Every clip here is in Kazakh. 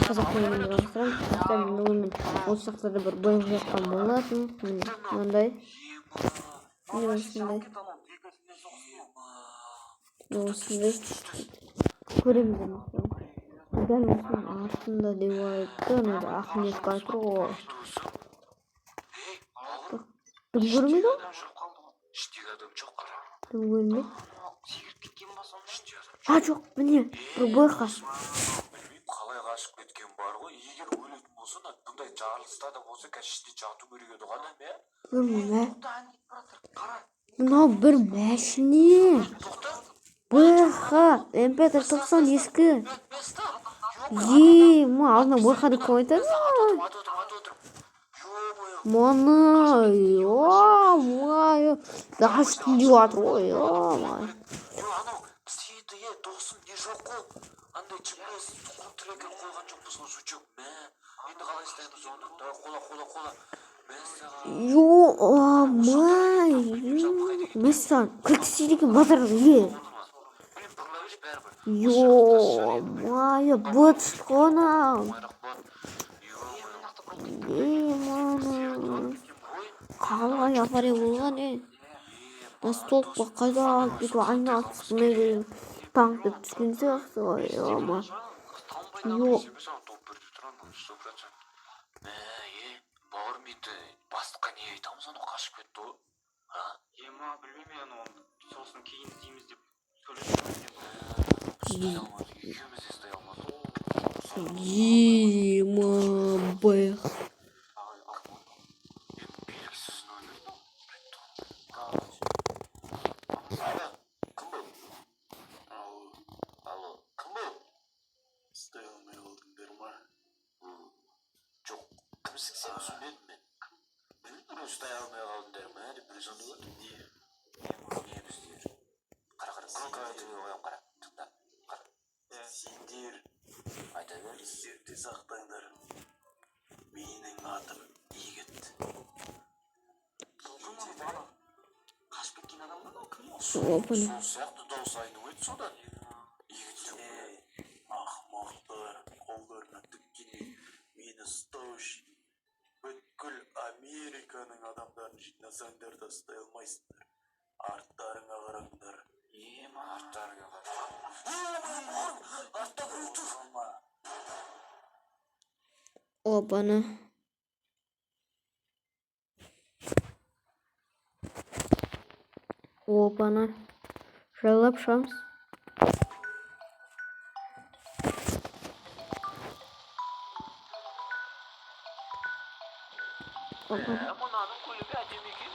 Қазақ тілінің бағыстырам. Осы жақтарда бір бөліп жатқан болатын. Мынандай. Осындай. Көремін. Дәл осының артында деп айтты. Ахмет Батыр ғой. Дым көрмейді ғой? Дым көрмейді? Жоқ, міне, бір бойқа. Қалай қашып кеткен бар ғой, егер өлетін болса, бұндай жарылыста да болса, кәшіште жату керек еді ғана, Мынау бір мәшіне. Бойқа, MP3 90 ескі. Алдына бойқа деп қойды. Мана, daha şimdi var o досым не жоқ қой, андай GPS трекер қойған жоқпыз ғой, жучок. Енді қалай істаймыз оны? Мәссаған, күлкісі деген базар ие. Бұт шыққанам. Қалай апаре болған, Настолып қайда кетіп айна түскенмеген танк деп түскен сияқты ғой, Бармейді, бастыққа не айтамыз, ана қашып кетті ғой? Білмеймін, оны сосын кейін дейміз деп сөйлесіп. Ұстай алмай қалдыңдар ма? Деп бір сонды ғой. Не біздер? Қара, көкайтын оям қара. Тыңда, қара. Сендер айта бер. Естерде сақтаңдар. Менің атым Егіт. Қашып кеткен адам ба? Сол сияқты дауыс айнып еді содан. Егіттің. Ақымақтар, қолдарына тіккенмен мені ұстау үшін бүткіл Американың адамдарын жинасаңдар да ұстай алмайсыңдар. Арттарыңа қараңдар. Арттарыңа қараңдар. Артта біреу тұр. Опана. Жайлап шамс. Мұнаның көлігі әдемі екен.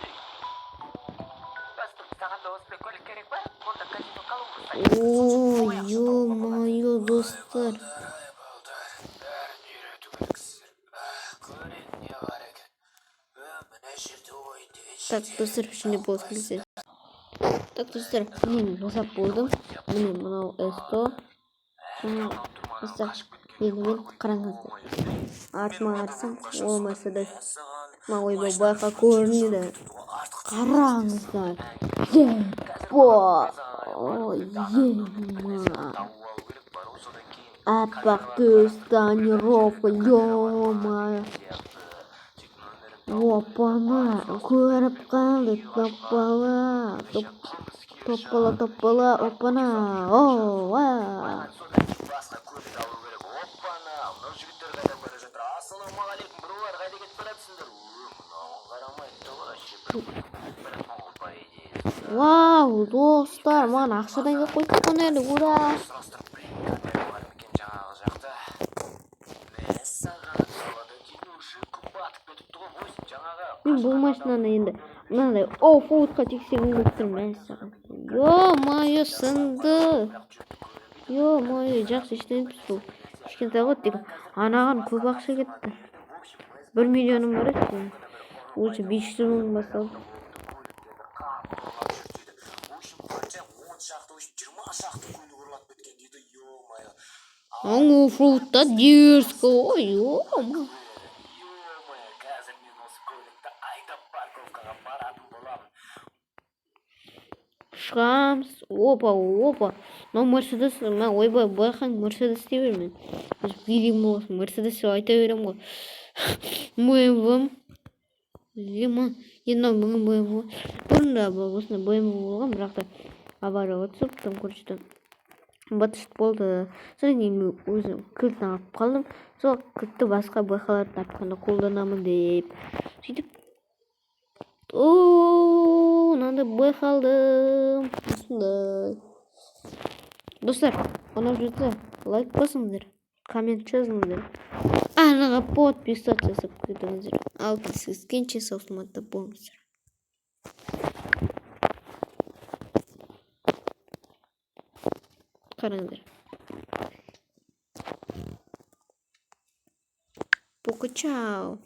Бастық, саған да осындай көлік керек па? Онда казино Ё-моё, достар. Бәрін үйрету керексіздер. Көрен не бар екен. Мына жерде ойын деген Так, достар, ішінде бос келсе. Так, достар, мен жасап болдым. Міне мынау S100. Достар, мен қараңыздар. Артыма қарасам, ол Мерседес. Ойбай, байқа көрінеді. Қараңыздар. Аппақ көз тонировка, ё-моё. Опана, көріп қалды, топпала, опана. Вау, достар, маған ақшадан келіп қойып қойған әлі, ура! Мен бұл машинаны енді мынандай оффроудқа тексергім келіп тұр, мәссаған. Ё-моё, сынды. Ё-моё, жақсы ештеңе бұл. Кішкентай ғой тек анаған көп ақша кетті. 1 миллионым бар еді. Лучше 500 мың басталды. Оффроудта дерзко, ой, ё-моё. минутта айдап парковкага баратын болам. Шығамыз. Опа, опа. Мына Мерседес, мен ойбай, байқаң Мерседес дей бермен. Билеймін болсын, Мерседес деп айта берем ғой. BMW. Енді мына BMW. Бұрында осындай BMW болған, бірақ та аварияға түсіп, там короче батыс болды. Содан кейін мен өзім кілтін алып қалдым. Сол кілтті басқа байқаларды тапқанда қолданамын деп. Сөйтіп, мынандай байқалдым. Осындай. Достар, ұнап жатса лайк басыңыздар, коммент жазыңыздар, араға подписаться жасап кетіңіздер. Ал кездескенше сау саламатта болыңыздар. Қараңыздар. Пока, чао.